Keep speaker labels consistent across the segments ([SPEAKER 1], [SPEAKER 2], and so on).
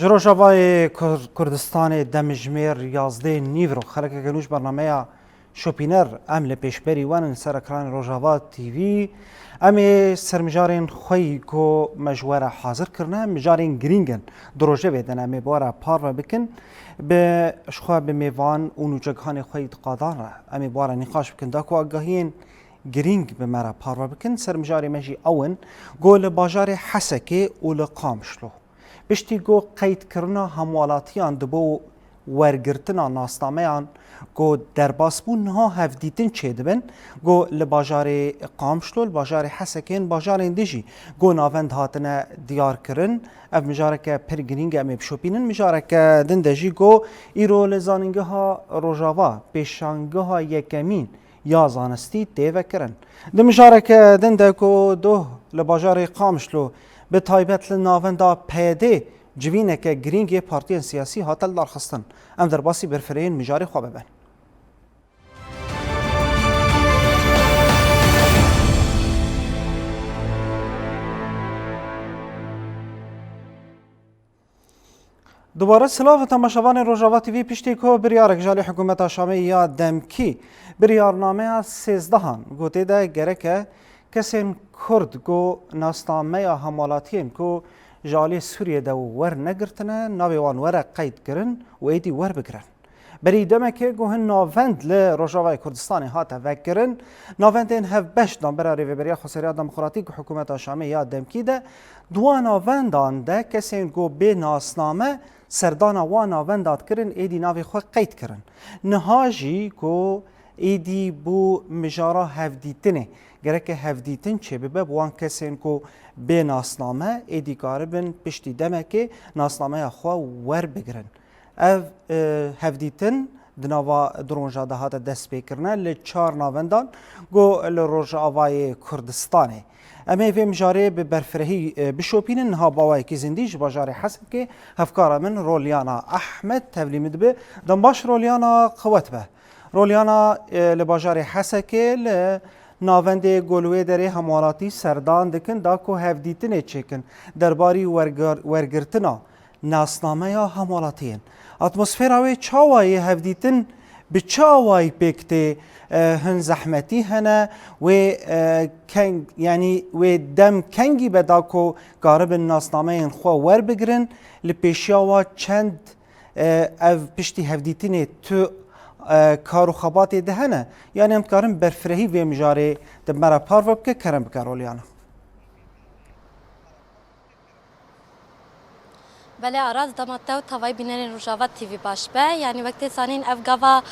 [SPEAKER 1] جروجاوای کردستان دمجمیر 11 نیورو خلک گنوش برنامه شوپینر ام لپیشبری وان سرکران روجاوا تیوی ام سرمجارین خوی کو مجوره حاضر کرنه مجارین گرینگن دروجه بدن ام بارا پار بکن به اشخوا به میوان اونو جگهان خوی قادان ام بارا نقاش بکن داکو آگاهین گرینگ به مرا پار بکن سرمجاری مجی اون گول باجار حسکه اول قامشلو بشتی گو قید کرنا هموالاتیان دبو ورگرتنا ناسنامهان گو درباس بون ها هفدیتن چه دبن گو لباجار قامشلو لباجار حسکین باجار اندیجی گو ناوند هاتنه دیار کرن اف مجارک پرگرینگ امی بشوپینن مجارک دندجی گو ایرو لزاننگه ها روجاوا پیشانگه ها یکمین یا زانستی دیوه کرن ده مجارک دنده گو دو لباجار قامشلو به تایبەت لناوندا پیده جوینه که گرینگ پارتی سیاسی هاتل دار خستن ام در باسی برفرین مجاری خواه ببن دوباره سلاف تماشاوان روجاوا تیوی پشتی که بریارک جالی حکومت شامی یا دمکی بریارنامه 13 گوته ده گرکه کسین کرد گو ناسنامه یا همالاتین کو جالی سوریه دو ور نگرتنه ناوی وان ور قید کرن و ایدی ور بگرن بری دمکه گو هن ناوند لروجاوای کردستان هاته وکرن ناوندین هف بش دان برای ویبریا خسریات دموکراتیک حکومت شامی یا دمکی ده دو ناوندان ده کسین گو به ناسنامه سردان وان ناوندات کرن ایدی ناوی خو قید کرن نهاجی گو ایدی بو مجارا هفدیتنه گرک هفدیتن چه ببه بوان کسین کو به ناسنامه ایدی کاربن پشتی دمه که ناسنامه خواه ور بگرن اف هفدیتن دناوا درونجا ده هاته دست بکرنه لچار ناوندان گو لروجاوای کردستانه اما وی مجاره به برفرهی بشوپینن ها باوای که زندیج باجار حسن که هفکار من رولیانا احمد تولیم دبه دنباش رولیانا قوت به رولیانا لباجار حسکه ناوند گلوی دره همالاتی سردان دکن داکو هفدیتنه چکن درباری ورگرتنا ناسنامه یا همالاتین اتمسفیراوی چاوای هفدیتن به چاوای پکته هن زحمتی هنه و کنگ یعنی و دم کنگی به داکو قارب ناسنامه این خوا ور بگرن لپیشیاوا چند او پشتی هفدیتنه تو کارو خباتی دهنه یعنی امکارم برفرهی و مجاره ده مرا پارو بکه کرم بکارولیانا
[SPEAKER 2] بله آراز داماته و توای بینن روجاوا تیوی باش به یعنی وقتی سانین افگاوا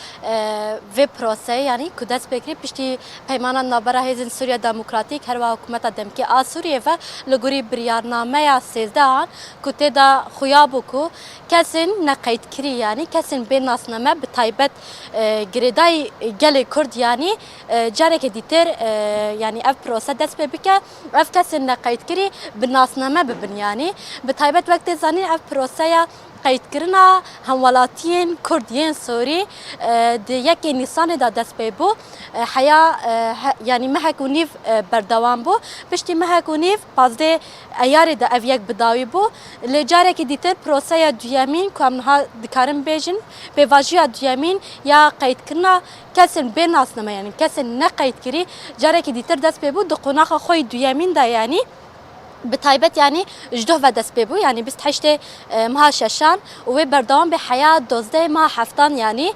[SPEAKER 2] و پروسه یعنی کدس بکری پشتی پیمان نابرا هیزن سوریا دموکراتیک هر و حکومت دمکی آ سوریه و لگوری بریارنامه یا 13 کته دا خویابو کو کسین نقید کری یعنی کسین به ناسنامه به تایبت گریدای گل کرد یعنی جاره که دیتر یعنی اف پروسه دست بکه اف کسین نقید کری به ناسنامه ببن یعنی به تایبت وقتی سانین پروسه قید کرنا همولاتین کردین سوری دی یکی نیسان دا دست پی بو حیا یعنی مهک و نیف بردوام بو پشتی مهک و نیف پازده ایار دا اویک بداوی بو لجاره که دیتر پروسه دویامین که امنها دکارم بیجن به واجی دویامین یا قید کرنا کسین به ناسنامه یعنی کسین نقید کری جاره که دیتر دست پی بو دو قناخ خوی دویامین دا یعنی بتایبت یعنی جدو و دست ببو یعنی 28 ماه ششان و بردام به حیات 12 ماه هفتان یعنی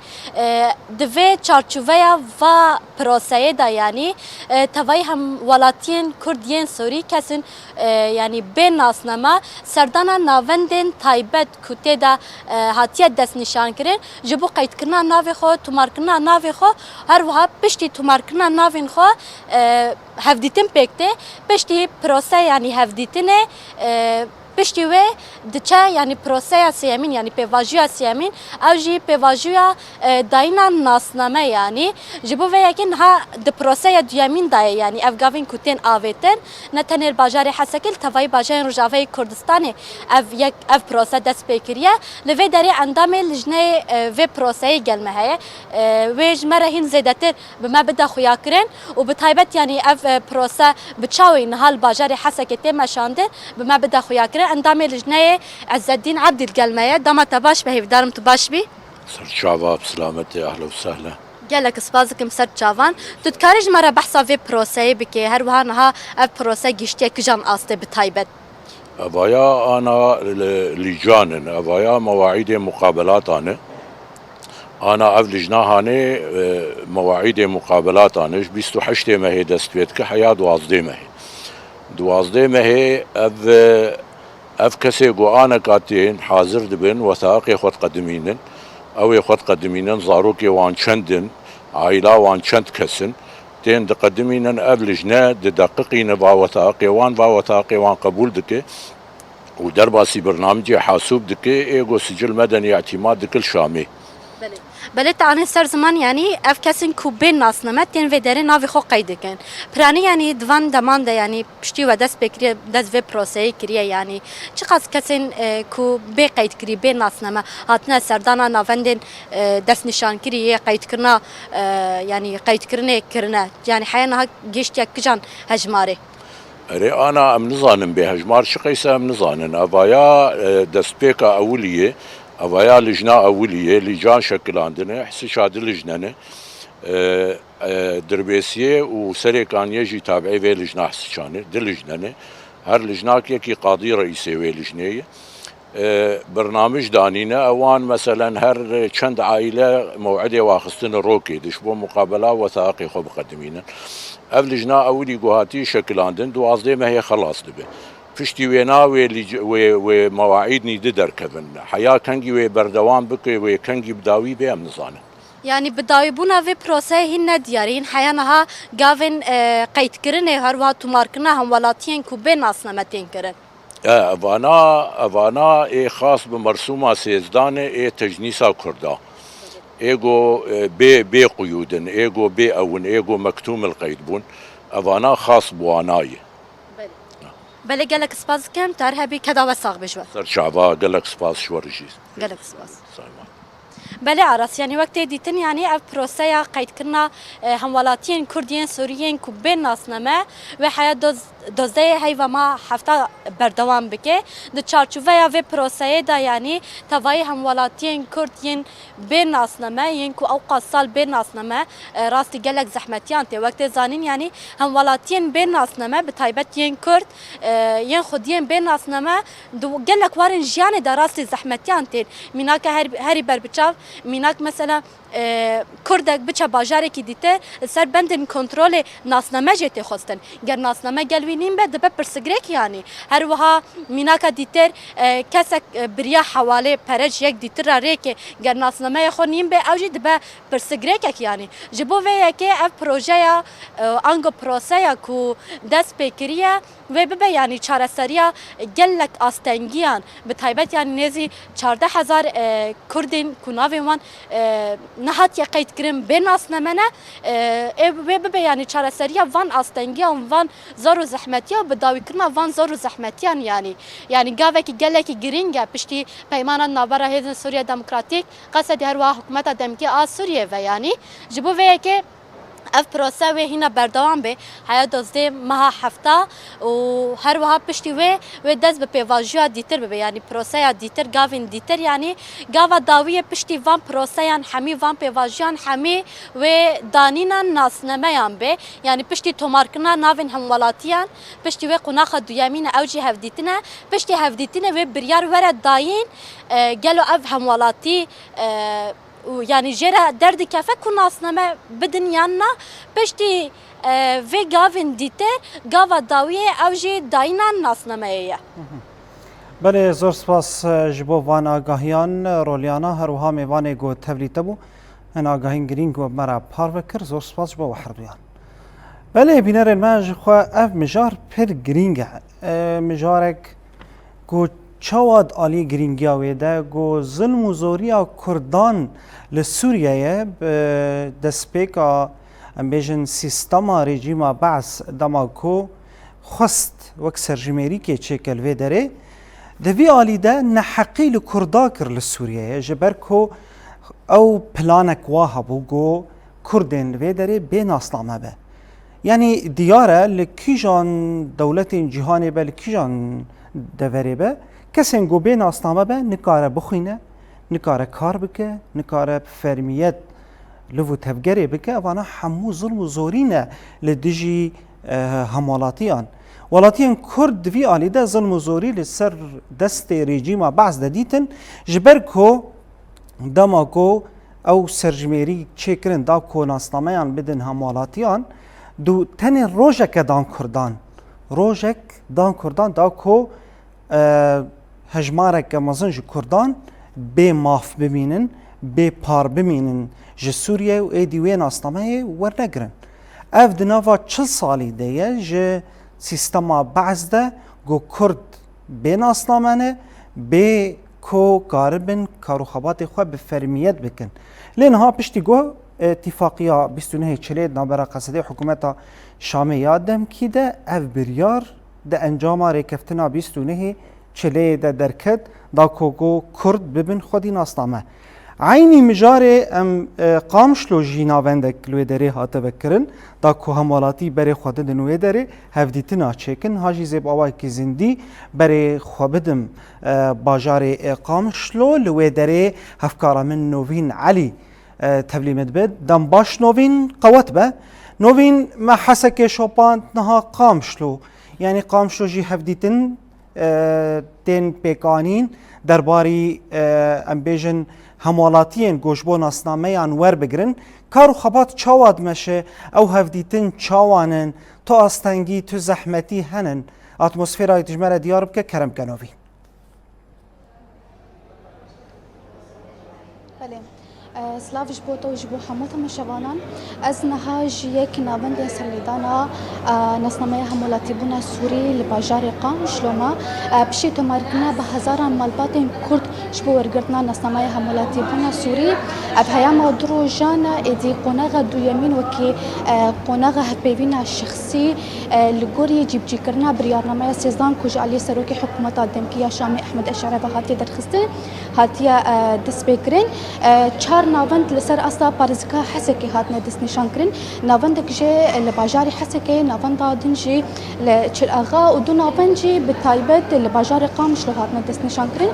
[SPEAKER 2] دوی چارچوبه و پروسه دا یعنی توی هم ولاتین کردین سوری کسین یعنی به ناسنامه سردان ناوندین تایبت کته دا هاتیت دست نشان کرن جبو قید کرنا ناوی خو تومار کرنا ناوی خو هر وها پشتی تومار کرنا ناوین خو هفدیتن پکته پشتی پروسه یعنی هفدیتنه پشتی و دچه یعنی پروسه سیامین یعنی پیواژی سیامین او جی پیواژی داینا ناسنامه یعنی جبو و یکن ها د پروسه دیامین دای یعنی افغان کوتن آویتن نتنر باجار حسکل توای باجار روجاوی کردستان اف پروسه دست بکریه لوی داری اندام لجنه و پروسه گلمه های و جمره هین زیادتر به ما بده خویا کرن و به تایبت یعنی اف پروسه بچاوی نهال باجار حسکته مشانده به ما بده خویا کرن اندام لجنه عز الدين عبد القلميه دما تباش به دارم تباش بي
[SPEAKER 3] سر شعبا بسلامتي أهلا وسهلا.
[SPEAKER 2] گلک سپاسکم سر چاوان تو کارج مرا بحثا وی پروسه بکی هر وها نها اف پروسه گشتی کجان آسته بتایبت
[SPEAKER 3] أبايا أنا لجان أبايا مواعيد مقابلات أنا أفلجنا هاني مواعيد مقابلات أنا بيستو حشتي ما هي دستويت كحياة دوازدي ما هي دوازدي ما هي أف كسي أنا كاتين حاضر دبن وثائقي خد قدمين أو يخد قدمين زاروكي وان شندن عائلة وان شند كسن تين دقدمين أفلجنا دقيقين با وثائقي وان قبول دكي ودرباسي برنامجي حاسوب دكي ايغو سجل مدني اعتماد دكل شامي
[SPEAKER 2] بله تانی سر زمان یعنی اف کسین کو بین ناسنامه تین و داره ناوی خو قید کن پرانی یعنی دوان دمانده یعنی پشتی و دست بکری دست و پروسه کریه یعنی چقدر کسین کو بی قید کری بین ناسنامه هاتنه سردانا ناوندن دست نشان کریه قید کرنا یعنی قید کرنه یعنی حیانا گشت یک جان هجماره
[SPEAKER 3] اري انا ام نظانن بهجمار شقيسه ام نظانن ابايا دسبيكا اوليه ابايا لجنه اوليه لجان شكل عندنا حسي شاد لجنه دربيسيه وسري كان يجي تابعي في لجنه حسي دي لجنه هر لجنه كي قاضي رئيسي في لجنه برنامج دانينا اوان مثلا هر چند عائله موعده واخستن روكي دشبو مقابله وثائقي خو مقدمين افلجنا اولي قوهاتي شكل عندن دوازدي ما هي خلاص دبي فشتي وينا ومواعيد نيد دركبن حياه كنجي وبردوام بكي وكنجي بداوي بهم نظانه
[SPEAKER 2] يعني بداوي بونا في بروسه هن ديارين حيانها گاون قيد كرنه هر وها تماركنا هم ولاتين کو بين ناسنامتين كرن
[SPEAKER 3] افانا اي خاص بمرسومه سيزدان اي تجنيسا كردا ايجو بي قيودن ايجو بي اون ايجو مكتوم القيد بون افانا خاص بواناي
[SPEAKER 2] بله گلک سپاس کم ترهبی کدا وساق بجوا
[SPEAKER 3] سر شعبا قالك سباس شورجي
[SPEAKER 2] گلک سپاس بله عراس يعني وقت دیتن يعني اف پروسه قید کرنا همولاتین کردین سوریین کو بین ناسنامه و حیات دوزده هی و ما هفته بردوام بکه د چارچوبه یا و پروسه دا يعني توای همولاتین کردین بین ناسنامه ین کو اوقات سال بین ناسنامه راستی گلک زحمتیان ته وقت زانین يعني همولاتین بین ناسنامه به تایبت ین کرد ین خودین بین ناسنامه دو گلک وارن جیان دا راستی زحمتیان ته میناک هری بر بچاو میناک مثلا کردک بچه باجاره کی دیته سر بندن کنترل ناسنامه جته خواستن گر ناسنامه گلوینیم به دبه پرسگرک یعنی هر وها میناک دیتر کسک بریا حواله پرج یک دیتر ریک گر ناسنامه خونیم به اوجی دبه پرسگرک یعنی جبو و که اف پروژه یا انگو پروسه یا کو دست بکریه و ببه یعنی چارەسەریە gelek ئاستەنگیان bi taybet yani nêzî 14,000 Kurdên ku navê wan nehatiye qeydkirin bê nasname ne wê bibe yani çarəseriya van astengiyan van zor û zehmetiya bi dawîkirina van zor û zehmetiyan yani gavekî gelekî giring e piştî peymana navbera Hêzên Sûriya Demokratîk qesedî her wiha hikûmeta demkî a Sûriye ve yani ji bo vê yekê اف پروسه و هینا بردوام به حیا دوزده ماه هفته و هر وها پشتی و دست به پیواژیا دیتر به یعنی پروسه دیتر گاوین دیتر یعنی گاوا داوی پشتی وان پروسه یان همی وان پیواژیان همی و دانینا ناسنامه یان به یعنی پشتی تومارکنا ناوین همولاتیان پشتی و قناخ دویامین اوجی هفدیتنه پشتی هفدیتنه و بریار ورد داین گلو اف همولاتی yani jera derdi kafe ku nasname bidin yanna piştî ve gavin dîte gava dawiye ew jê dayînan nasnameyê ye.
[SPEAKER 1] Belê zor spas ji bo van agahiyan rolyana her wiha mêvanê got tevlî te bû hin agahîn girîng got me re par vekir zor spas ji bo herduyan. Belê bînerên me ji xwe ev mijar pir girîng e mijarek got çawa alî girîngiya wê de got zilm û zoriya Kurdan li Sûriyeyê destpêka em bêjin sîstema rejîma Beas dema ku xwest wek serjimêrîkê çêkel vê derê di vî alî de neheqî li Kurda kir li Sûriyeyê ji ber ku ew planek wa hebû got Kurdên li vê derê bê nasname be. Yani diyar e li kîjan dewletên cîhanê be li kîjan devere be kesên ku bê nasname be nikare bixwîne, nikare kar bike, nikare fermiyet li vû tevgerê bike, evana hemû zulm û zorî ne li dijî hemalatiyan. Welatiyên Kurd divî alî de zulm û zorî li ser destê rejîma Beዕz de dîtin ji ber ku dema ku ew serjimêrî çêkirin da ku nasnameyan bidin hemalatiyan du tenê rojeke dan Kurdan, rojek dan Kurdan da ku hejmareke mezin ji Kurdan bê maf bimînin, bê par bimînin ji Sûriye û êdî wê nasnameyê wernegirin. Ev di nava 40 salî de ye ji sîstema Beዕz de got Kurd bê nasnamene bê ku karibin karûxebatê xwe bi fermiyet bikin. Lê niha piştî got اتفاقیه 29 چلید نابرا قصدی حکومت شامی یادم کی ده اف بریار ده انجام ریکفتنا 29 چلید درکد دا کوگو کرد ببین خودی ناسنامه عینی مجاره ام قامشلو جیناوندک لوی دری هاته بکرن دا کو همالاتی بری خود دنوی دری هفدیتنا چکن هاجی زیب آوای کی زندی بری خوابدم باجار قامشلو لوی دری هفکارا من نوین علی تبلیمت بد دم باش نوین قوت به نوین ما حسک شوپان نها قامشلو یعنی قامشلو جی هفدیتن تن پیکانین درباری امبیجن همالاتین گوشبو ناسنامه انور بگرن کارو خبات چاواد مشه او هفدیتن چاوانن تو استنگی تو زحمتی هنن اتمسفیرای تجمره دیار بکه کرم کنوی
[SPEAKER 4] سلاوش بۆ تۆ ji بۆ هەموو تەماشەوانان ez niha ji yek navendên serlêdana nasnameya hemûlatîbûna Sûrî li bajarê Qam Şloma piştî tomarkirina bi hezaran malbatên Kurd ji bo wergirtina nasnameya hemûlatîbûna Sûrî ev heyama du rojan êdî qonaxa duyemîn wekî qonaxa hevpêvîna şexsî li gorî cîbcîkirina biryarnameya sêzdan ku ji aliyê serokê hikûmeta Demkî Şamê Ehmed Eşeref hatiye derxistin hatiye destpêkirin çar navend li ser asla parêzika Hesekê hatine destnîşankirin navendek jê li bajarê Hesekê navenda din jî li Çiraxa û du navend jî bi taybet li bajarê Qamişlo hatine destnîşankirin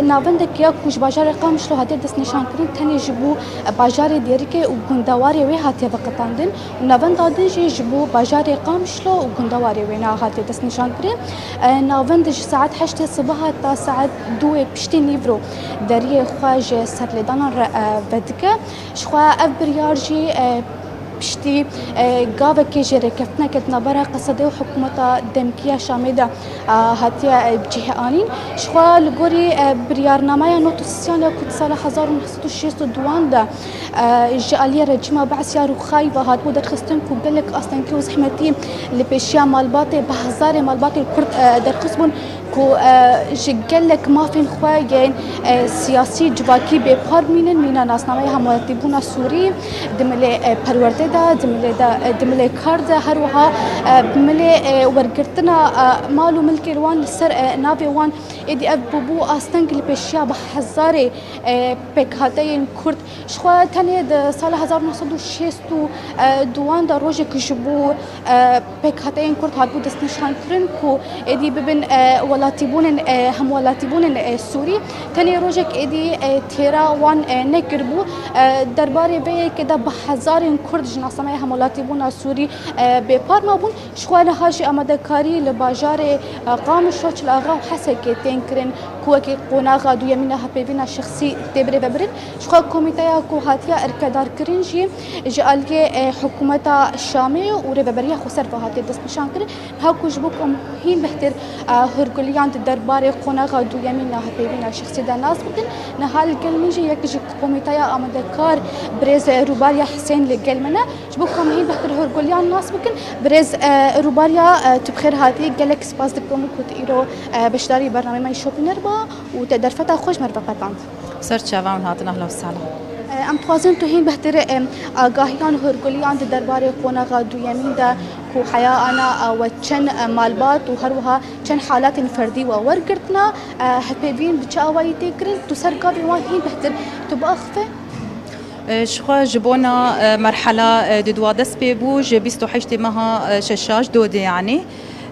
[SPEAKER 4] navendek ya ku ji bajarê Qamişlo hatiye destnîşankirin tenê ji bo bajarê Dêrikê û gundewarê wê hatiye veqetandin û navenda din jî ji bo bajarê Qamişlo û gundewarê wê hatiye destnîşankirin navend ji saet 8 sibaha ta saet 2 piştî nîvro deriyê xwe ji serlêdanan vedike ji xwe ev biryar jî piştî gavekê jê rêkeftineke navbera Qesedê û hikûmeta Demkîya Şamê de hatiye cihêanîn ji xwe li gorî biryarnameya not û sîsyana ku di sala 1962 de ji aliyê rejîma Beዕz ya Rûxayî ve hatibû derxistin ku gelek astenkî û zehmetî li pêşiya malbatê bi hezarê malbatê Kurd derxist bûn ku ji gelek mafên xwe yên siyasî civakî bêpar bimînin mîna nasnameya hemûlatîbûna Sûrî di milê perwerde de di milê kar de her wiha bi milê wergirtina mal û milkê wan li ser navê wan êdî ev bûbû asteng li pêşiya bi hezarê pêkhateyên Kurd ji xwe tenê di sala 1962 de rojek ji bo pêkhateyên Kurd hatibû destnîşankirin ku êdî bibin welatîbûnên hemwelatîbûnên Sûrî tenê rojek êdî têra wan nekiribû derbarê vê yekê de bi hezarên Kurd ji nasnameya hemwelatîbûna Sûrî bêpar mabûn ji xwe niha jî amadekarî li bajarê Qamişlo Çilagha û Hesekê tên kirin ku wekî qonaxa duyemîna hevpêvîna şexsî tê birê vebirin ji xwe komîteya ku hatiye erkedarkirin jî ji aliyê hikûmeta Şamê û rêveberiya Xweser ve hatiye destnîşankirin niha ku ji bo hîn bihtir hûrgiliyan di derbarê qonaxa duyemîna hevpêvîna şexsî de nas bikin niha li gel min jî yek ji komîteya amadekar birêz Rûbariya Hîsên li gel min e ji bo ku em hîn bihtir hûrgiliyan nas bikin birêz Rûbariya tu bi xêr hatî gelek spas dikim ku tu îro beşdarî bernameyê şopîner ba û te derfeta xwe ji me re veqetand
[SPEAKER 5] سر چاوان هاتن اهلا وسهلا
[SPEAKER 4] ام توازن تو هین بهتر آگاهیان هرگلیان در درباره قوناغا دویمین ده کو حیا انا و چن مالبات و هر وها چن حالات فردی و ورگرتنا هپیوین بچه آوایی تکرن تو سرگاوی وان هین بهتر تو باخفه
[SPEAKER 5] شخوا جبونا مرحلة دي دوا دس بيبو جي 28 مها ششاش دودي يعني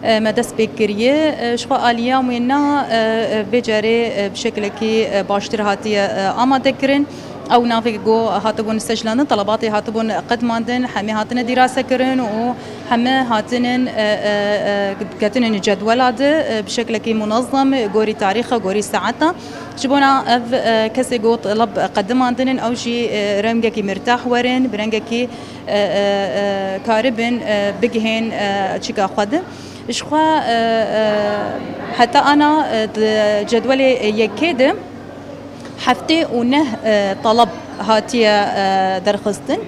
[SPEAKER 5] مدس بكريه شخوا آلية وينا بجاري بشكل كي باشتر هاتي آماده كرن او نافي جو هاتبون استجلان طلباتي هاتبون قدماندن حمي هاتن دراسه كرن وحمي هاتن كاتن جدولات بشكل كي منظم غوري تاريخه غوري ساعتها جبونا اف كسي جو طلب قدماندن او شي رنجه كي مرتاح ورن برنجه كي كاربن بجهن تشيكا خد شخوا حتى انا جدولي يكيد حفتي ونه طلب هاتية درخستن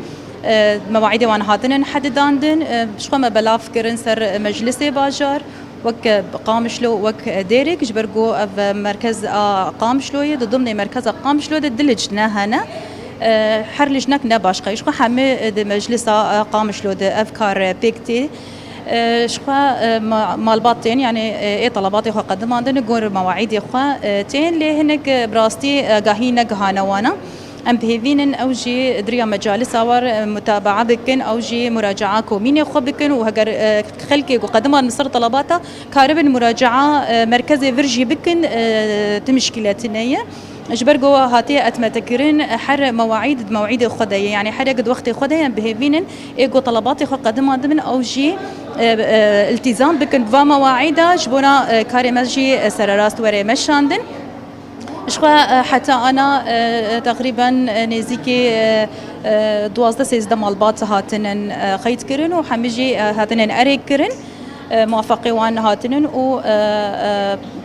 [SPEAKER 5] مواعيدي وانا هاتن حدداندن شخوا ما بلاف كرن سر مجلسي باجار وك قامشلو وك ديرك جبرجو اف مركز قامشلو ضمن مركز قامشلو دلجنا هنا حرلجناك نباش قيش حمي مجلس قامشلو افكار بيكتي شخوا مالباتين يعني ايه طلباتي خو قدم عندنا نقول مواعيد خو تين لي هنك براستي قاهينا قهانوانا ام بهذين اوجي دريا مجالس اور متابعه بكن اوجي مراجعه كوميني خو بكن وهجر خلكي وقدم نصر طلباتها كاربن مراجعه مركزي فرجي بكن تمشكلاتنا جبرجو هاتي اتمتكرين حر مواعيد خدايا يعني حر قد وقت خدايا بهذين ايجو طلباتي خو قدم عندنا اوجي التزام بكن بمواعيدها جبونا كاري مجي سراراست وري مشاندن شخوا حتى انا تقريبا نزيكي 12 مالبات هاتن خيط كرن وحمجي هاتن اريك كرن موافقي وان هاتن و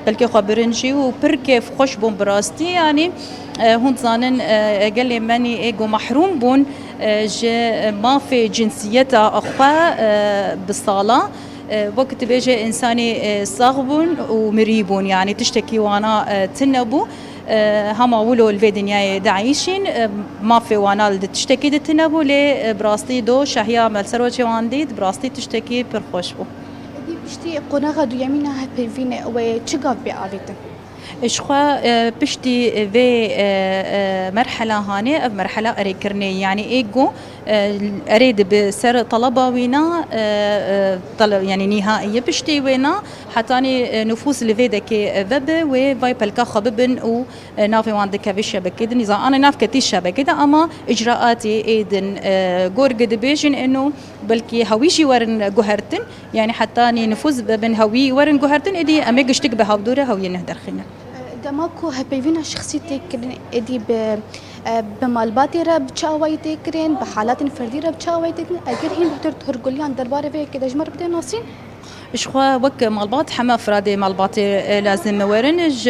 [SPEAKER 5] بلكي خبرنجي وبركي خوش بون براستي يعني هون زانن قال لي ماني ايجو محروم بون جي ما في جنسيتها اخوة بالصالة وقت بيجي انساني صاغبون ومريبون يعني تشتكي وانا تنبو هما ولو الفيدنيا دعيشين ما في وانا تشتكي تنبو لي براستي دو شهيا مالسروتي واندي براستي تشتكي برخوشبو
[SPEAKER 4] دي بشتي قناغا دو يمينا هبيفين وچگاف بيعريتن
[SPEAKER 5] إشخوا بشتي في مرحلة هاني أو مرحلة أريكرني يعني إيجو أريد بسر طلبة وينا طلب يعني نهائية بشتي وينا حتاني نفوس اللي في دكي فب وفاي بالكا خببن ونافي واندك بيش بكده نظام أنا ناف كتيش بكده أما إجراءاتي إيدن جور قد بيجن إنه بلكي هويشي ورن جوهرتن يعني حتاني نفوس بن هوي ورن جوهرتن إدي أميجش تكبه هودورة هوي نهدر خينا
[SPEAKER 4] دماكو هبيفينا شخصيتك إدي بمالباتي رب تشاوي تكرين بحالات فردي رب تشاوي تكرين أجر هين بتر تهرجليان دربارة في كده جمر بدي ناسين
[SPEAKER 5] إشخوا وك مالبات حما فرادي مالباتي لازم مورنج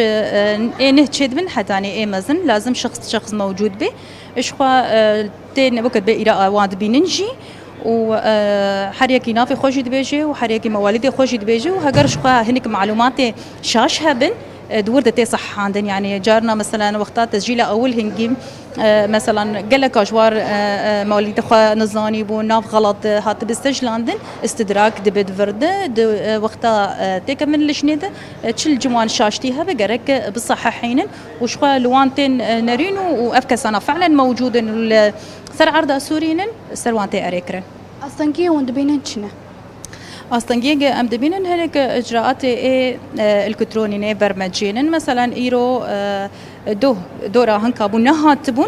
[SPEAKER 5] نهتشد من حتاني مزن لازم شخص موجود به إشخوا تين وقت بإراء واد بيننجي وحريكي نافي خوشي دبيجي وحريكي مواليدي خوشي دبيجي وهجر شخوا هنك معلوماتي شاش هبن دور دتي صح عندن يعني جارنا مثلا وقتات تسجيله اول هنجيم مثلا قال لك اشوار مواليد اخوه نزاني بو ناف غلط هات بستجل عندن استدراك دبد فرد وقتا تكمل الشنيده تشل جوان شاشتيها بقرك بالصححين وشخوا لوانتين نرينو وافكس انا فعلا موجود سر عرض سوريين سروانتي اريكرن
[SPEAKER 4] اصلا كي وند بينن شنو
[SPEAKER 5] أصلاً أم دبينن هناك إجراءات الكترونية برمجينن مثلاً إيرو دورا هنكا بنها تبون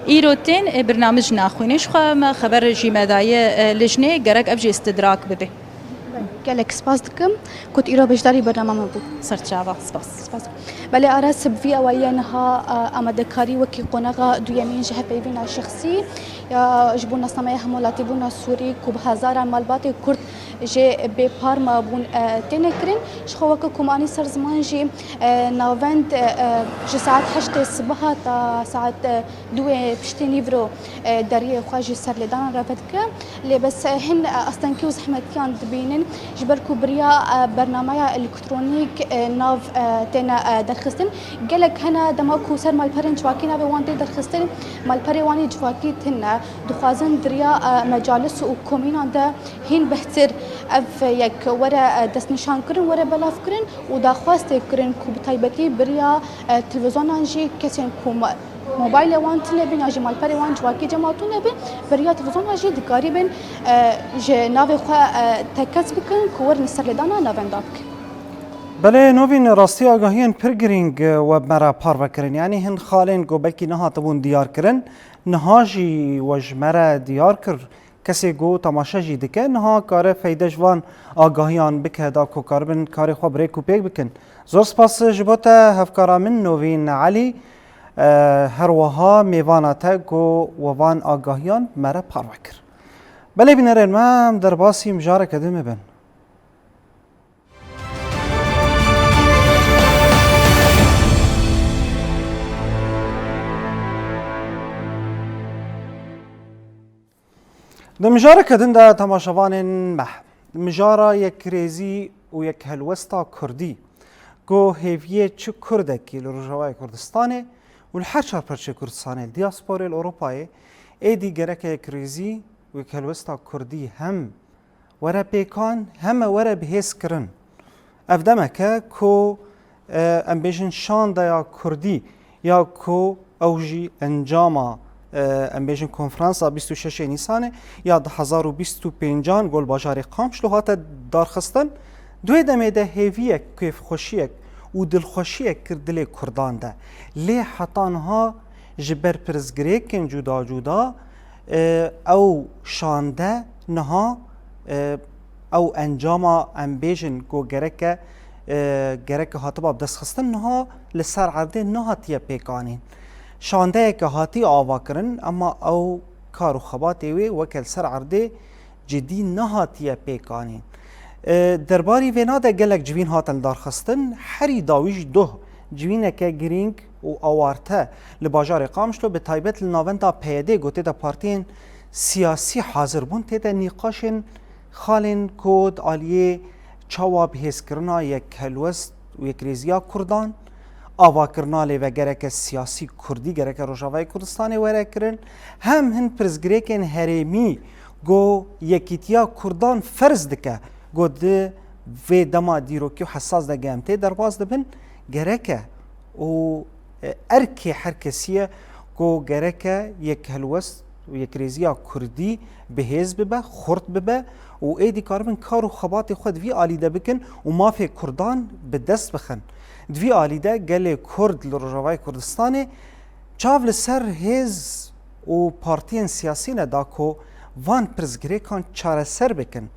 [SPEAKER 5] إيرو تين برنامج ناخوينش ما خبر جي مدايا لجنة جرك أبجي استدراك ببه
[SPEAKER 4] قالك سباس دكم كنت إيرو بجداري برنامج مبو
[SPEAKER 5] صرت شافا سباس
[SPEAKER 4] بله أراس بفي أويانها أمدكاري وكي قناغا دو يمين جهة بيبينا شخصي جبونا سمايا همولاتي بونا سوري كوب هزارا مالباتي كرد جي ببارما بون تنكرين شخوكا كوماني سر زمان جي نوفنت جي ساعات 8 الصبح تا ساعات 2 بشتي نيفرو داريه خواجي سر لدانا رافتك اللي بس هن اصلا كيو زحمه كان دبينن جبركو بريا برنامج الكترونيك ناف تنا در درخستن گلک هنا دماکو سر مالپرین جواکی نبی وان تی درخستن مالپری وانی جواکی تن دخوازن دریا مجالس و کمینان ده هین بهتر اف یک ورا دست نشان کرن ورا بلاف کرن و دخواست کرن کو بتایبتی بریا تلویزیون انجی کسین کوم موبایل وان تلبین اجی مالپری وان جواکی جماعتون لبین بریا تلویزیون اجی دکاری بین ج ناوی خو تکس بکن کور نسردانا ناونداب کن.
[SPEAKER 1] بله نوین راستی آگاهیان پرگرینگ و مرا پارو کرن یعنی هن خالین گو بلکی نها تبون دیار کرن نهاجی وج مرا دیار کر کسی گو تماشا جی دکه نها کار فیده جوان آگاهیان بکه دا کو کار بن کاری خواب ریکو پیک بکن زور سپاس جبوتا هفکارا من نوین علی هر وها میواناتا گو وان آگاهیان مرا پارو کر بله بینرین ما در باسی مجاره کدومه بن دمجارة كدن دا تماشوان مح مجارة يك ريزي و يك هلوستا كردي گو هيفيه چو كردكي لرجواي كردستاني والحشر پرچه كردستاني الدياسبوري الأوروباي ايدي گرك يك ريزي و يك هلوستا كردي هم ورا بيكان هم ورا بهيس کرن افدمك كو ام بيجن شان دا يا كردي يا كو اوجي انجاما ام بیشن کنفرانسا 26 نیسانه یا 2025 گل باجاری قامش لو هات دارخستن دوی دمه ده هیویه کیف خوشیک و دل خوشیک کردلی کردان ده لی حتانها جبر پرزگریکن جدا جدا او شانده نها او انجاما ام بیشن گو گرک هاتباب دست خستن نها لسر عرده نها تیه پیکانین شانده که هاتی آوا کرن اما او کارو خباتی وی وکل سر عرده جدی نهاتیه پیکانین درباری وینا ده گلک جوین هاتن دارخستن هری داویش دو جوینه که گرینگ و آوارته لباجار قامشلو به تایبت لناوندا پیده گوته ده پارتین سیاسی حاضر بون تیده نیقاشن خالین کود آلیه چاوا بهیز کرنا یک هلوست و یک ریزیا کردان آوا کرنالی و گرک سیاسی کردی گرک روجاوای کردستانی وره کرن هم هن پرزگریکن هرمی گو یکیتیا کردان فرض دکه گو ده و دما دیروکی و حساس ده گمته در باز دبن گرک و ارکی هر کسیه گو گرک یک هلوست و یک ریزیا کردی بهیز ببه خورد ببه و ایدی کاربن کارو خبات خود وی آلیده بکن و مافی کردان به دست بخن دوی آلیده گل کرد لرجوای کردستانی چاو لسر هیز و پارتین سیاسی ندا کو وان پرزگریکان چاره سر بکن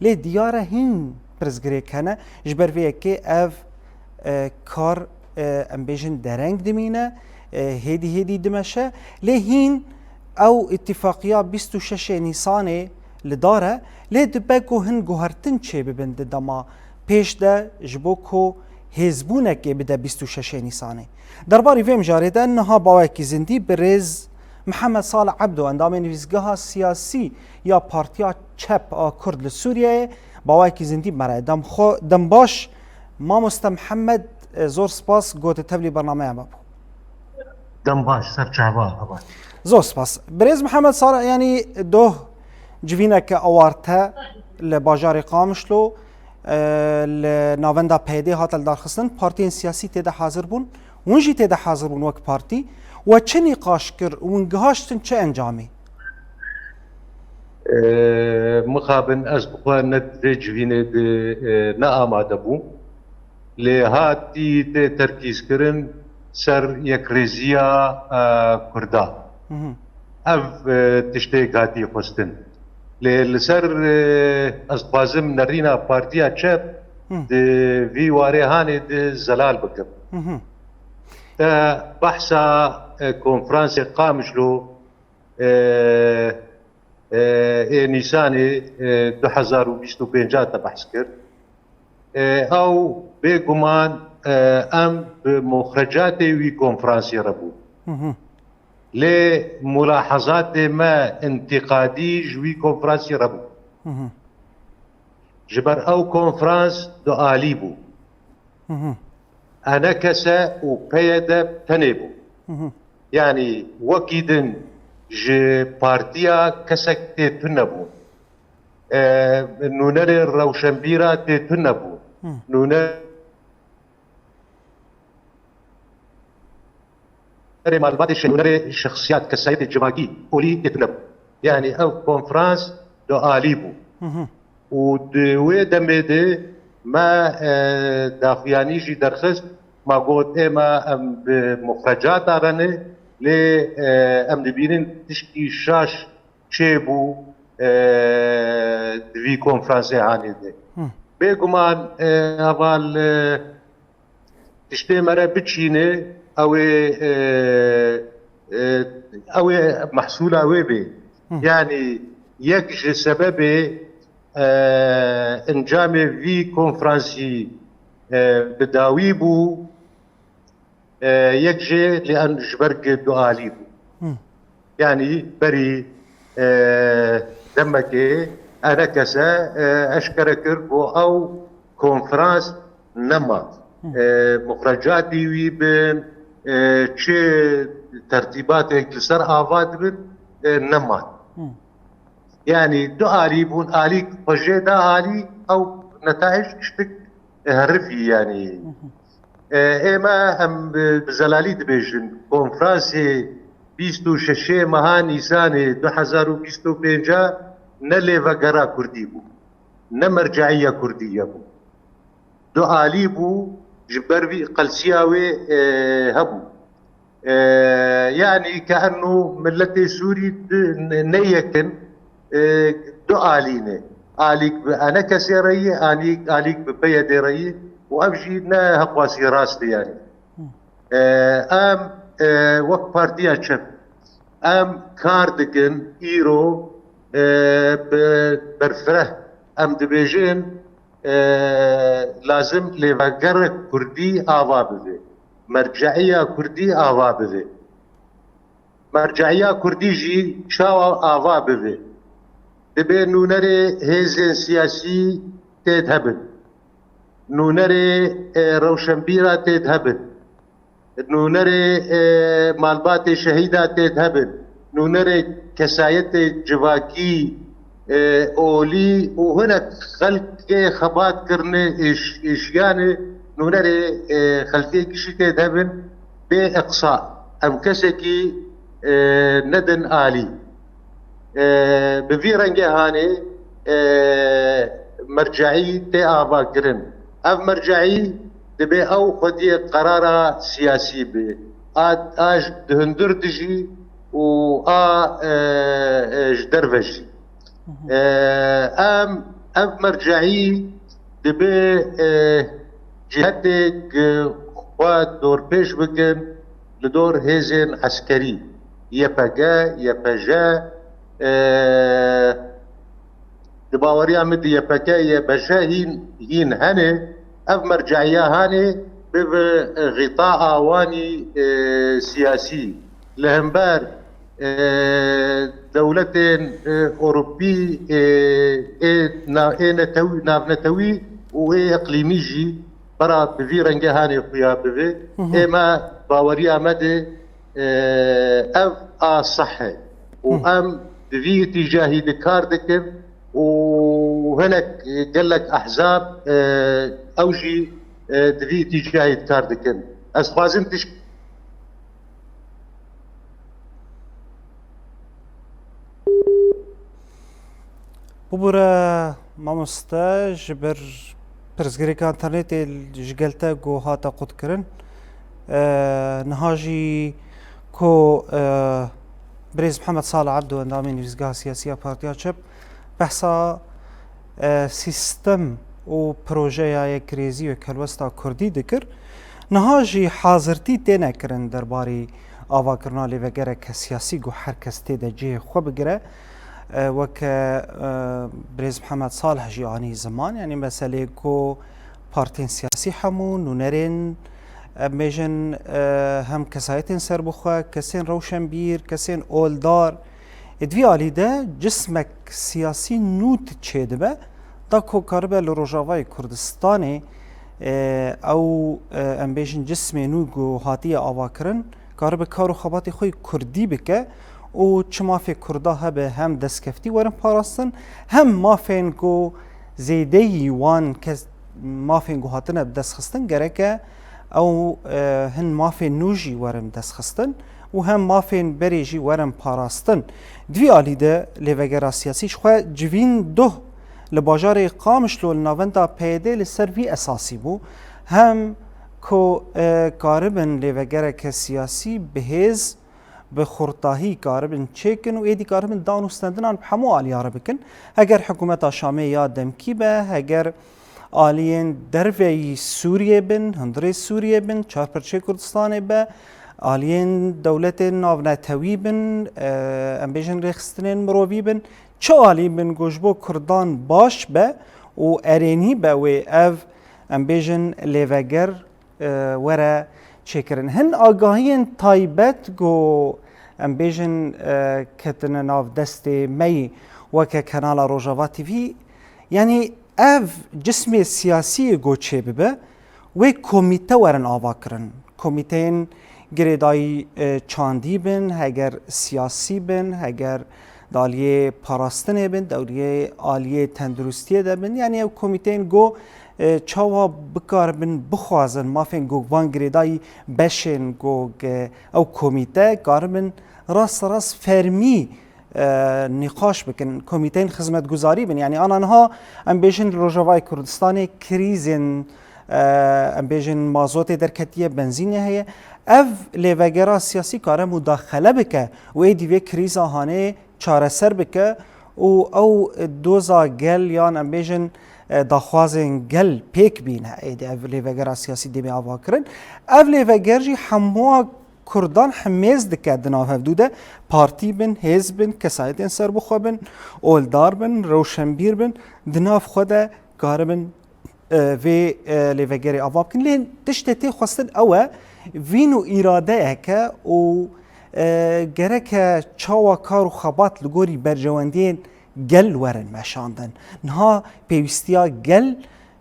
[SPEAKER 1] لی دیاره هین پرزگریکانه جبر ویه که او کار ام بیجن درنگ دمینه هیدی دمشه لی هین او اتفاقیا 26 نیسانه لداره لی دبگو هن گوهرتن چه ببنده دما پیش ده جبو کو هزبونه که بده 26 نیسانه درباری ویم جاریده نها باوکی زندی برز محمد صالح عبدو اندام نویزگاه سیاسی یا پارتیا چپ کرد لسوریه باوکی زندی مرای دم باش ما محمد زور سپاس گوت تبلی برنامه ما
[SPEAKER 6] دم باش سر چابا
[SPEAKER 1] زور سپاس برز محمد صالح یعنی دو جوینه که اوارته لباجار قامشلو لناوندا پیده هاتل دارخستن پارتین سیاسی تیده حاضر بون ونجی تیده حاضر بون وک پارتی و چه نقاش کر ونگهاشتن چه انجامی؟
[SPEAKER 6] مخابن از بخواه ندره جوینه ده نا آماده بون لهاتی ده ترکیز کرن سر یک ریزیا کردا اف تشتیگ هاتی خستن لسر از بازم نرینا پارتیا چپ ده وی واره هانه ده زلال بکم ده بحثا کنفرانس قامشلو نیسان 2025 تا بحث کرد او بگمان ام بمخرجات وی کنفرانسی ربو لملاحظات ما انتقادي جوي كونفرانس ربو جبر او كونفرانس دو آلي بو أنا كسا وبيدا تنبو يعني وكيدن جي بارتيا كسك تنبو نونري الروشنبيرة تنبو نونري معلومات الشخصيات كسايد الجماعي أولي تنبو يعني أو كونفرانس دو آليبو ودوي دميدي ما داخياني جي درخست ما قلت إما أم بمخرجات أراني لي أم دبينين تشكي شاش شيبو دوي كونفرانسي هاني دي بيقومان أبال تشتي مرة بتشيني أو محصولة أوي بي يعني يكج سببي انجام في كونفرانسي بداوي بو يكجي لان جبرق دعالي بو يعني بري دمكي انا كسا اشكركر بو او كونفرانس نما مخرجاتي ويبن تشي ترتيبات لسر افاد بن نما يعني دو آلي بون آلي فجيدا آلي أو نتائج اشتك هرفي يعني إما هم بزلالي دبيجن كونفرانسي 26 مها نيسان 2025 نلي وغرا كردي بو نمرجعية كردية بو دو آلي بو جبروي قلسياوي هبو يعني كأنه ملتي سوري نيكن دو آلينه آليك أنا كسيري آليك ببيدي ري وأبجي نا هقواسي راستي يعني وقت بارتيا شب كاردكن إيرو برفره دبيجين لازم لفقر كردي آوا بذي مرجعية كردي آوا بذي مرجعية كردي جي شاوا آوا بذي دبي نونري هيزن سياسي تذهبن نونري روشنبيرة تذهبن نونري مالبات شهيدة تذهبن نونري كسايت جواكي أولي وهنا خلق خبات كرني إشياني نونري خلقي كشي تذهبن بإقصاء أم كسكي ندن آلي بفيرنجي هاني مرجعي تي آبا كرن اف مرجعي دبي او خدي قرار سياسي بي اج دهندر دجي و جدرفجي اف مرجعي دبي جهتك خواد دور بيش بكن لدور هيزن عسكري يبقى دباوريا مدي يبكاية بجا هين هاني اف مرجعية هاني بغطاء اواني سياسي لهمبار دولتين اوروبي نافنتوي و اقليميجي برا بفي رنجة هاني خويا بفي اما باوريا مدي اف صحي وام في اتجاهي دكار دكب وهناك قال لك احزاب اوجي في اتجاهي دكار دكب اسخوازم
[SPEAKER 1] ببورا ماموستا جبر برزگریک انترنت جگلتا گو هاتا قد کرن نهاجي كو بريز محمد صالح عبدو اندامي نویزگاه سیاسی پارتیا چپ بحثا سیستم و پروژه یک ریزی و کلوستا کردی دکر نهاجی حاضرتی تینه کرن درباری آوا کرنا لیوگره که سیاسی گو هر کس تیده جه خواه بگره وك بريز محمد صالح جياني زمان يعني مسألة كو بارتين سياسي حمون ونرين ميجن هم كسايتين سربخوا كسين روشنبير كسين اولدار ادوي علي ده جسمك سياسي نوت تشيدبه دا كو كاربه لروجاواي كردستاني او ام بیژن جسم نو گو هاتیه آواکرن کار به کار و خباتی خوی کردی بکه و چه مافی کردا هبه هم دستکفتی ورن پاراستن هم مافین گو زیده یوان که مافین گو هاتنه بدست خستن گرکه او هن مافین نوجی ورم دست خستن و هم مافین بریجی ورم پاراستن دوی آلیده لیوگرا سیاسیش خواه جوین دو لباجار قامش لول ناوندا پیده لسروی اساسی بو هم کو کاربن لیوگرا که سیاسی بهز به خورتاهی کاربن چکن و ایدی کاربن دانوستندنان بحمو آلیاره بکن اگر حکومت شامی یا دمکی به اگر آلین دروی سوریه بن هندره سوریه بن چارپرچه کردستان به آلین دولت ناونتوی بن ام بیژن ریخستنین مروی بن چه آلی بن گوشبو کردان باش به و ارینی به و او ام بیژن لیوگر وره چکرن هن آگاهین تایبت گو ام بیژن کتن ناو دست می وکه کانال روژاوا تیوی یعنی او جسم سیاسی گوچه ببه و کمیته ورن آوا کرن کمیتین گریدای چاندی بن هگر سیاسی بن هگر دالیه پاراستنه بن دالیه آلیه تندرستی ده بن یعنی او کمیتین گو چاوا بکار بن بخوازن مافین گو وان گریدای بشن گو او کمیته کار بن راست فرمی نقاش بکن کمیته خدمت گذاری بن یعنی آنها ام بیژن روژاوای کردستان کریزن ام بیژن مازوت درکتیه بنزین هی اف لیوگرا سیاسی کار مداخله بکه و ای دیوی کریز آهانه چاره سر بکه و او دوزا گل یا ام بیژن داخوازن گل پیک بینه ایدی اف لیوگرا سیاسی دیمی آوا کرن اف لیوگرجی هموا کردان حمیز دکه دناو هفدوده پارتی بن حزب بن کسایتین سر بخوا بن اولدار بن روشنبیر بن دناو خوده کار بن وی لیوگری آواب کن لین تشتتی خواستن اوه وینو ایراده که و گره چاوا کار و خبات لگوری برجواندین گل ورن مشاندن نها پیوستیا گل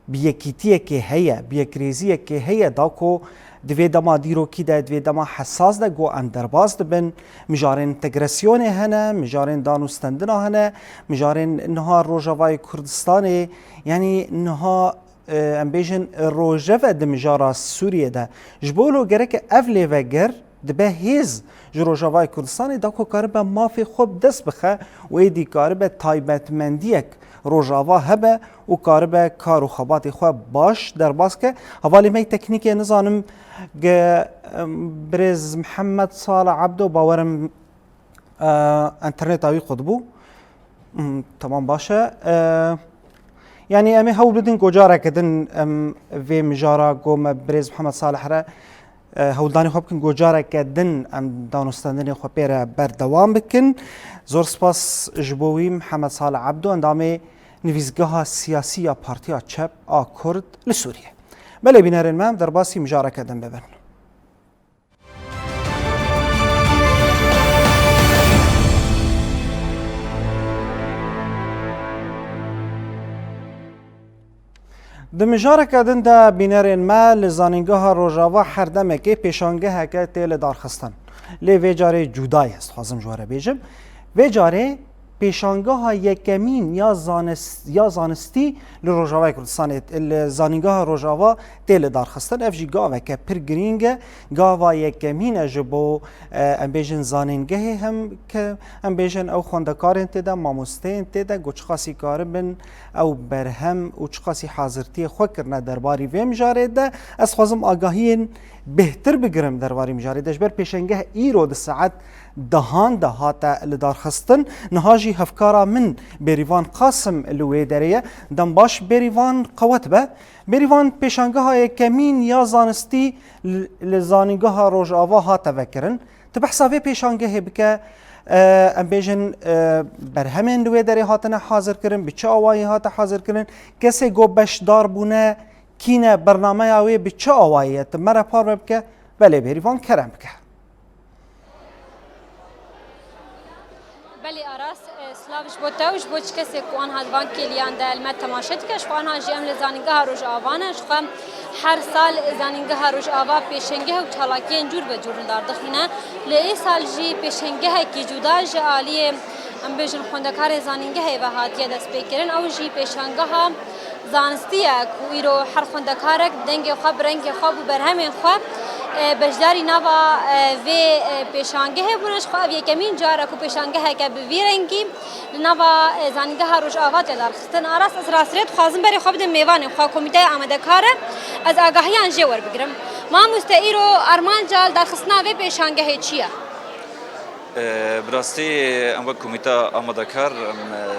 [SPEAKER 1] بیکیتیه که هیه بیکریزیه که هیه داکو دوی دما دیروکی ده دوی دما حساس ده گو اندرباز ده بن مجارن انتگراسیون هنه مجارن دانوستندن هنه مجارن نها روژاوای کردستان یعنی نها ام بیژن روژاو ده مجارا سوریه ده جبولو گره که اولی وگر ده به هیز روژاوای کردستان ده که کار به مافی خوب دست بخه و ایدی کار به تایبتمندیک روژاوا هبه و کار به کار و خبات خواه باش در باز که حوالی می تکنیک نظانم برز محمد صالح عبدو باورم انترنت آوی خود بو تمام باشه یعنی امی هول بدین گجاره کدن وی مجاره گوم برز محمد صالح را هولدانی خوب کن گجاره کدن ام دانستندنی خوب پیره بردوام بکن زور سپاس جبوی محمد صالح عبدو اندامه نویزگاه سیاسی یا پارتی چپ کرد لسوریه بله بینرین مام در باسی مجاره کدن ببن د مجاره کدن دا بینرین ما لزانینگاه روژاوا هر دمکه پیشانگه که تیل دارخستن لی ویجاره جدای است خوازم جواره بیجم ویجاره پیشانگاه یکمین یا زانستی لروژاوای کردستان زانینگاه روژاوا تیل دارخستن افجی گاوه که پر گرینگه گاوا یکمین جبو ام بیژن زانینگه هم که ام بیژن او خوندکارن تیده ماموستین تیده گوچ خاصی کاربن او برهم او خاصی حاضرتی خو کرنه درباری ویم جاره ده از خوازم آگاهین بهتر بگرم درباری مجاره دهش بر پیشنگه ایرو ده ساعت دهان ده هاتا لدارخستن نهاجی هفکارا من بریوان قاسم لوی دریه دم باش بریوان قوت به بریوان پیشنگه های کمین یا زانستی لزانینگه ها روژاوا هاتا وکرن تبحثاوی پیشنگه بکه ام بیژن بر همین لوی دری هاتنه حاضر کرن بچه آوایی هاتا حاضر کرن کسی گو بشدار بونه کینه برنامه آوی بچه آواییت مرا پار بکه بله بریوان کرم بکه
[SPEAKER 2] بله آراس
[SPEAKER 7] سلاویش بوده و بوچ کسی که آن هدوان کلیان دلمت تماشات کش و آنها جیم لزانینگاه روز آوانش خم هر سال زانینگاه روز آوا پیشنگه و چالاکی جور به جور داردخینه لی سال جی پیشنگه کی جدا جالیه ام بیشتر خواندکار زانینگاه و هاتیه دست بکرن او جی پیشنگاه زانستیه کویرو هر خواندکارک دنگ خواب رنگ خواب و برهم خواب بجداری نوا و پیشانگه بونش خواب یکمین جاره کو پیشانگه که به ویرنگی نوا زانگه روش آوات دار خستن آراس از راسرت خوازم بری خواب دم میوان خواب کمیته آماده کاره از آگاهیان جوار بگیرم ما مستعیرو ارمان جال در خستنا و پیشانگه چیه
[SPEAKER 8] براستی ام کمیته آماده کار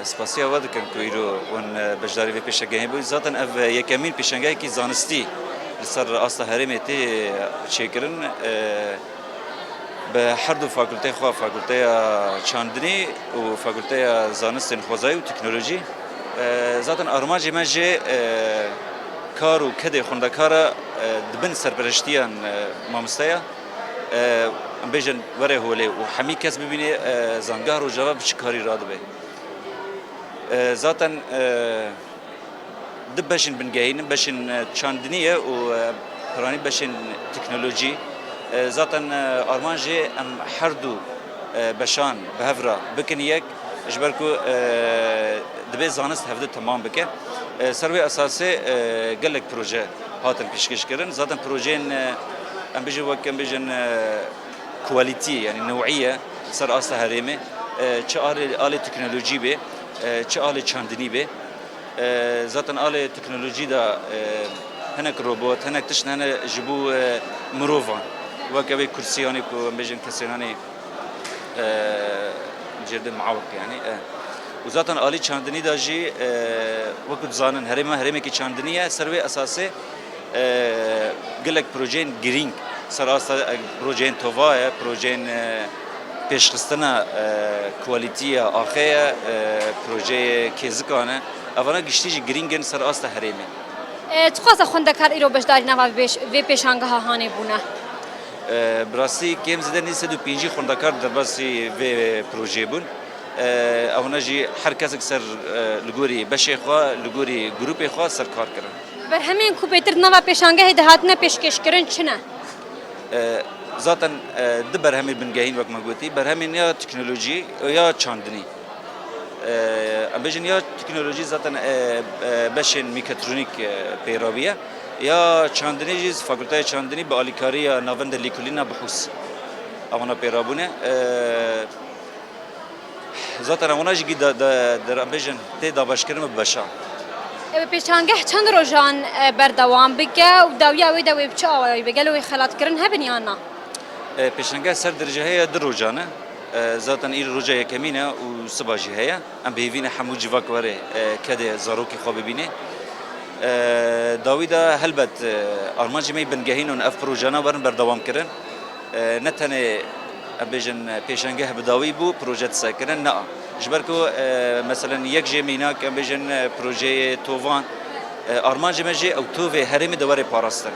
[SPEAKER 8] سپاسی آواد کن کویرو ون بجداری و پیشانگه بود ذاتن اف یکمین پیشانگه کی زانستی لسر اصل هرمتی چیکرن به هر دو فاکولته خوا فاکولته چاندنی و فاکولته زانست خوزایی و تکنولوژی ذاتن آرماجی مجه کار و کد خوندکار دبن سرپرشتیان مامستیا بیشتر وره هولی و همی کس ببینه زنگار و جواب چه کاری راد به ذاتن دبشن بنجاهين بشن چاندنیه و پرانی بشن تکنولوژی ذاتن آرمانجی ام هر دو بشان بهفرا بکن یک اجبرکو دبی زانست هفته تمام بکه سروی اساسی گلک پروژه هاتن پیشکش کردن ذاتن پروژه ام بیشتر وقت ام بیشتر كواليتي يعني نوعيه صار اصلا هرمه چه آله تکنولوژی به چه آله چاندنی به ذاتن آله تکنولوژی دا هناك روبوت هناك تشن هنا جبو مروفان وكبي كرسياني كو بيجن كرسياني جرد معوق يعني وذاتن آله چاندنی دا جي وقت زانن هرمه کی چاندنیه سروی اساسه گلک پروژین گرینگ سراستا پروژین تواه پروژین پیشخستنا کوالیتی آخه پروژه کیزکانه اونا گشتیج گرینگن سراستا هریمه
[SPEAKER 7] تخواست خوندکار ایرو بجداری نوا و پیشانگه هانی بونه
[SPEAKER 8] براستی کم زده نیست دو پینجی خوندکار در باسی و پروژه بون اونا جی هر کس سر لگوری بشه خوا لگوری گروپ خوا سر کار کردن
[SPEAKER 7] بر همین کوپیتر نوا پیشانگه دهاتنا پیشکش کردن چنه
[SPEAKER 8] ذاتن دبر همین بنگاهین وقت مگوتی بر همین یا تکنولوژی یا چاندنی بیشتر یا تکنولوژی ذاتن بشن میکاترونیک پیراویه یا چاندنی جز فاکولته چاندنی با آلیکاری ناوند لیکولینا بخصوص آمنا پیرابونه ذاتن آمناش گی در بیشتر تی دابش کردن ببشا
[SPEAKER 7] پیشانگه چند روزان بردوام بگه و دوی بچه آوایی بگه لوی خلات کردن هبنیانا
[SPEAKER 8] پیشانگه سر درجه هیا در روزانه ذاتن این روزه یکمینه و سباجی هیا ام بهوینه حمو جواک وره کده زاروکی خواب ببینه داویدا هلبت آرمانجی می بنگهین و اف پروژانا ورن بردوام کردن نتنه بیشتر پیشانگه بداوی بو پروژه ساکردن نه جبرکو مثلا یک جمینا که بیشتر پروژه توفان آرمانجی مجی او توفه هرمی دواره پاراستن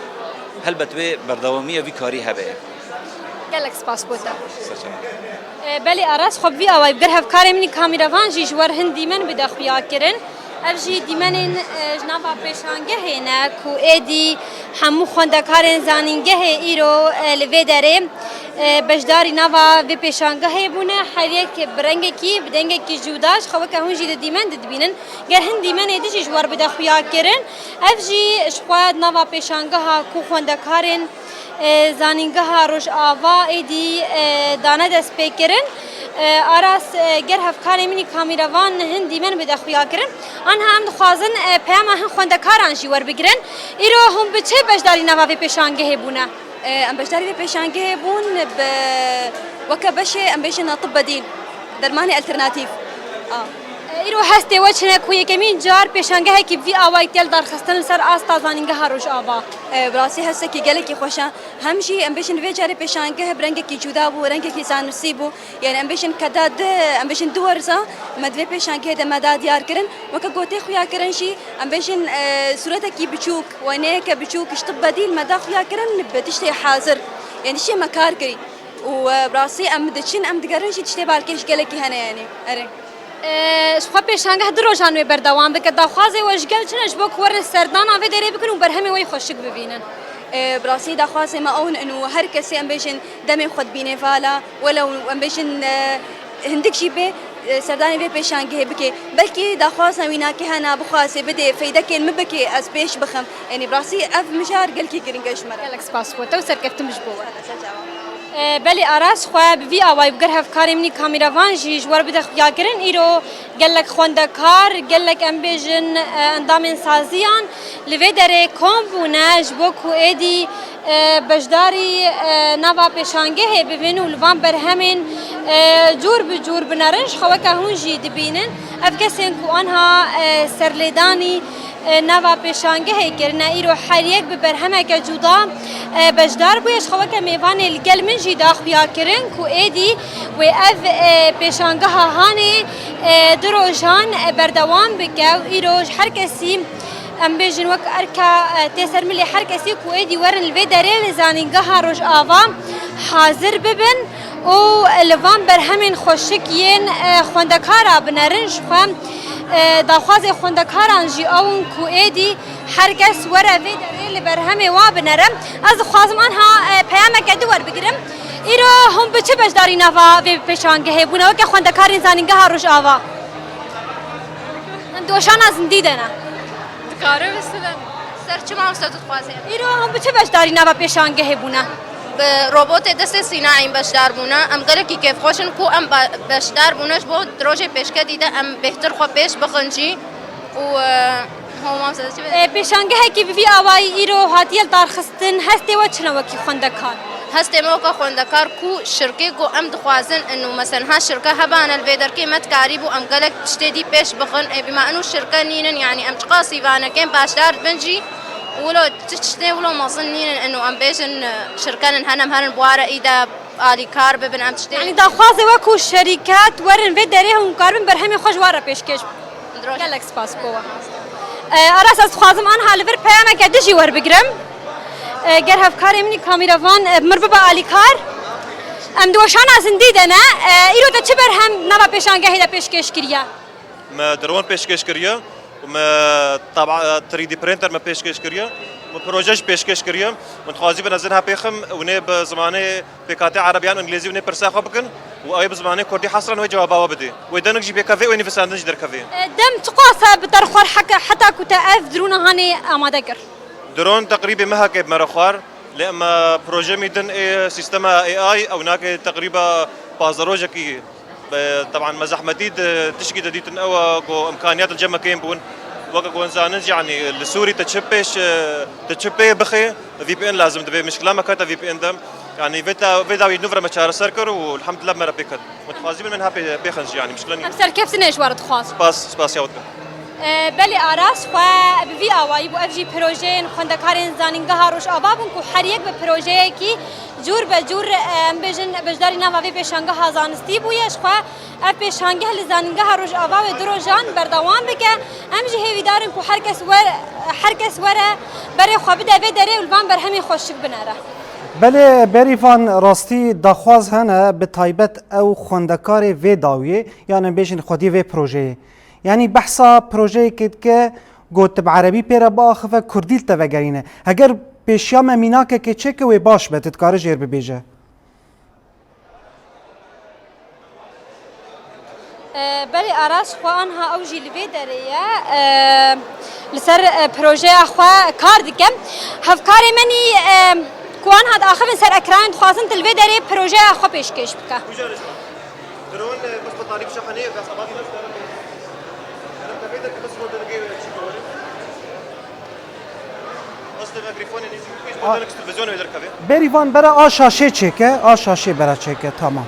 [SPEAKER 8] هلبت به بردوامی وی کاری هبه
[SPEAKER 7] گلک سپاس بوده بله آراس خب وی آوای بگر هف کاری منی کامیروان جی جوار هندی من بده خویا کرن افجی دیمن جنابا پیشانگه هنه کو ایدی همو خوندکار زانینگه ایرو لوی داره بجداری نوا و پیشانگه بونه هر یک برنگ کی بدنگ کی جوداش خو که هون جید دیمن دبینن گر هند دیمن ایدی جوار بده خویا کرن افجی شواد نوا پیشانگه کو خوندکارن زانینگه روش آوا ایدی دانه دست پیکرن آراس گر هفکاری منی کامیروان هندی من بده خویا کرن آنها هم دخوازن پیام هم خوندکاران جی ور بگیرن ایرو هم به چه بجداری نوا پیشانگه بونه
[SPEAKER 5] ام بجداری پیشانگه بون وکه بشه ام بیشن طب بدیل درمانی الترناتیو
[SPEAKER 7] ایرو هسته وچنه کوی کمین جار پیشانگه کی وی آوای تل در خستن سر آستا زانینگه روش آوا
[SPEAKER 5] براسي هسه كي قالك خوشا همشي امبيشن في جاري بيشانگه برنگ كي جودا بو رنگ كي زانسي بو يعني امبيشن كداد امبيشن دورزا مدري بيشانگه ده مداد يار كرن وكا گوتي خويا كرن شي امبيشن صورتك كي بچوك وينك بچوك اشطب بديل مدا خويا كرن بتشتي حاضر يعني شي مكار كري وبراسي ام دچين ام دگرن شي تشتي بالكش قالك هنا يعني اري
[SPEAKER 7] شخوا پێشانگە درۆژان وێ بەردەوام بکە داخوازێ وەژگەل چنەش بۆ کوەرن سەردانا vê derê bikin û berhemê wê xweşik bibînin.
[SPEAKER 9] براسي داخوازي ما اون انه هر كسي ام بيجن دمي خد بيني فالا ولو ام بيجن هندك شي بي سرداني بي بيشانگه بكي بلكي داخوازنا ويناكي هنا بخواسي بدي فايدكي مبكي از بيش بخم يعني براسي اف مشار قلكي گرنگش مر
[SPEAKER 7] gelek spas bû te serkeftin ji bo we. Belê aras xwe bi vî awayî bi ger hevkarê minî kamîravan jî ji we bide xuyakirin îro gelek xwendekar gelek em bêjin endamên saziyan li vê derê kom bûne ji bo ku êdî beşdarî nava pêşangehê bibin û li van berhemên cûr bi cûr binerin ji xeweka hûn jî dibînin ev kesên ku anha serlêdanî nava pêşangehê kirine îro heriyek bi berhemeke cuda beşdar bûye ji xeweke mêvanê li gel min jî daxuya kirin ku êdî wê ev pêşangeha hanê di rojan berdewam bike û îro ji her kesî em bêjin wek erka tê sermilê her kesî ku êdî werin li vê derê li zanîngeha Rojava hazir bibin û li van berhemên xweşik yên xwendekara binerin ji xwe daxwazê xwendekaran jî ew ku êdî herkes were vê derê li berhemê wa binerim ez dixwazim anha peyameke di werbigirim îro hûn bi çi beşdarî nava vê pêşangehê bûne weke xwendekarên zanîngeha Rojava doşana zindî de ne
[SPEAKER 9] دكارو مثلا سرچما وسط خوازي
[SPEAKER 7] îro hûn bi çi beşdarî nava pêşangehê bûne
[SPEAKER 9] روبوت دست صناعي بشدار بونا ام گلکی کیف خوشن کو ام بشدار بونش بو دروجه پیشکه دیده ام بهتر خو پیش بخنجی و هما
[SPEAKER 7] pêşangehekî bi vî awayî îro hatiye darxistin hestê we çina wekî xwendekar
[SPEAKER 9] هستی موقع خوندکار کو شرکه کو ام دخوازن انه مثلا ها شرکه هبان الفيدركي متكاري بو ام قالك تشتدي بيش بخن بما انه الشركه نينن يعني ام تقاسي فانا كان باشدار بنجي ولو تشتني ولو ما ظنين انه ام بيجن شركان هنم هن بواره ايدا آلی کار ببین ام تشتي
[SPEAKER 7] يعني داخوازه وکو شرکات ورن و دره هم کاربن برهمی خوش واره پیشکش gelek spas bova aras az xwazim an halver peyameke dijî werbigirim ger hevkarê minî kamîravan mir bibe alîkar em doşana zindî de ne îro te çi berhem nava pêşangehê de pêşkêş kiriye
[SPEAKER 10] ما درون پیشکش کریه و ما طبعا 3D پرینتر ما پیشکش کریه و پروژهش پیشکش کریه من خوازی به نظرها پیخم و نه به زمانه پیکات عربیان انگلیزی و نه پرساخ بکن و آیا به زمانه کردی حصرا و جواب بده و دانک جی بیکافه و نه فساندنج در کافه
[SPEAKER 7] دم تقاسه بدرخور حتى كنت اف درونه هاني اماده كر
[SPEAKER 10] درون تقريبا ما هكا مرخوار لما بروجي ميدن سيستم اي او هناك تقريبا بازروجكي طبعا مزح مديد تشكي ديت او امكانيات الجمع كاين بون وقا انسانز يعني السوري تشبي بخي في بي ان لازم دبي مشكله ما كانت في بي ان دم يعني فيتا ينفر مشار سركر والحمد لله ما ربيكت متفازين منها بيخنج يعني مشكله
[SPEAKER 7] امسر كيف سنه وارد خاص
[SPEAKER 10] سباس يا
[SPEAKER 7] بلی آراس و بی آوایی بو افجی پروژه خواندکارین زانینگاه روش آبابون کو هر یک به پروژه کی جور به جور بجن بجداری نوابی پێشانگە هازانستی بوویش خوا اف پێشانگە لە زانینگە روش آباو درۆژان بەردەوام بکە ئەم جی هێویدارن کو هەر کەس وەرە بەرێ خوا بدە بێ دەرێ ولوان بەرهەمی خۆشک بنەرە
[SPEAKER 1] بله بریفان راستی داخواز هنه به تایبەت ئەو خوندەکارێ vê dawiyê یان بێژن خودی vê projeyê yani بحثا projeyekê dike got bi erebî pêre biaxive Kurdî li te vegerîne heger pêşiya me mînakekê çêke wê baş be tu dikare jêr bibêje
[SPEAKER 7] بله آراس خوا آنها او جی لوی دریه لسر پروژه خوا کار دکم هفکاری منی کو آنها داخل سر اکران خوازن تلوی دری پروژه خوا پیشکش بکه
[SPEAKER 10] درون بس بطاريق شحنيه بس ابغى نفس انا تبيتك بس مو دقيقه بس الميكروفون اللي يسوي موديل تلفزيون ولا كافي
[SPEAKER 1] berivan bere a şaşê çêke a şaşê bere çêke tamam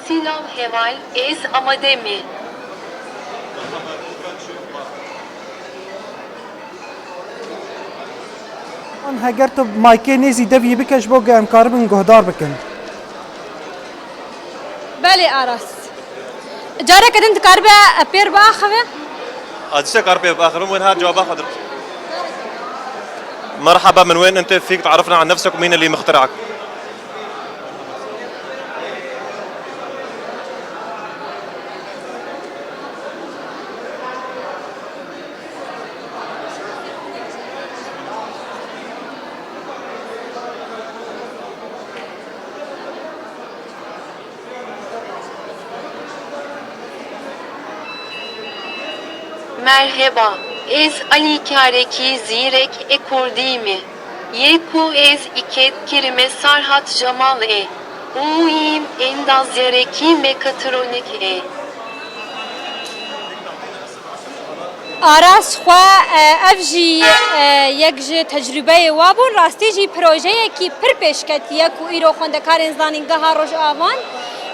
[SPEAKER 11] Sinan Heval Ez amade mi?
[SPEAKER 1] هەگەر تو مایکێ نێزی دەوی بکەش بۆ گەمکار بن گۆدار بکەن.
[SPEAKER 7] بله آراس جاره کدن تکار به پیر با آخوه
[SPEAKER 10] هذا كار بي باخر وين هذا جواب حضرتك مرحبا من وين انت فيك تعرفنا عن نفسك ومين اللي مخترعك
[SPEAKER 11] Merhaba, ez Ali Kareki Zirek Ekurdimi. Yeku ez iket kerime Sarhat Jamal Uim endaz yareki mekatronik
[SPEAKER 7] آراس خوا افجی یک جه تجربه وابون راستی جی پروژه کی پر پیشکتیه کو ایرو خوندکارین زانینگه ها روش آوان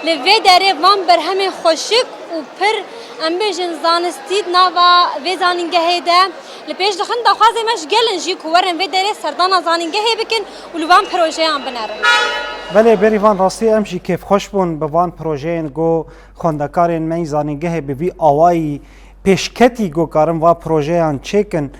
[SPEAKER 7] لوی داره وان بر همه خوشک و پر امبیجن زانستید ناوا وی زانینگه هیده لپیش دخن دخوازه مش گلن جی کو ورن وی داره سردان زانینگه هی بکن و لوان پروژه هم بنرن
[SPEAKER 1] بله بریوان راستی امشی کیف خوش بون به وان پروژه گو خوندکارین می زانینگه به وی آوایی پیشکتی گو کارم و پروژه آن چیکن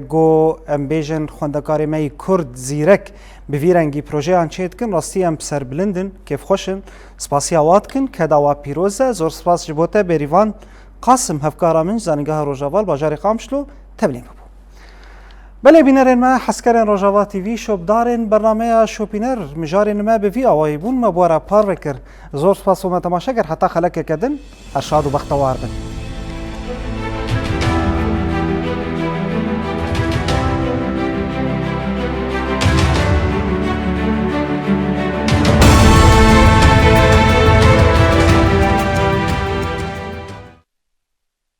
[SPEAKER 1] گو امبیجن خوندکاری می کرد زیرک به ویرنگی پروژه آن چیکن راستی ام سر بلندن کیف خوشن سپاسی آوات کن که دوا پیروزه زور سپاس جبوته بریوان قاسم هفکارا من زنگاه روجاوال باجاری قامشلو تبلیم بو بله بینرین ما حسکرین روجاوا تیوی شبدارین برنامه شوپینر مجارین ما به وی آوایی بون ما بورا پار بکر زور سپاس و ما تماشا گر حتی خلق کدن ارشاد و بختوار بن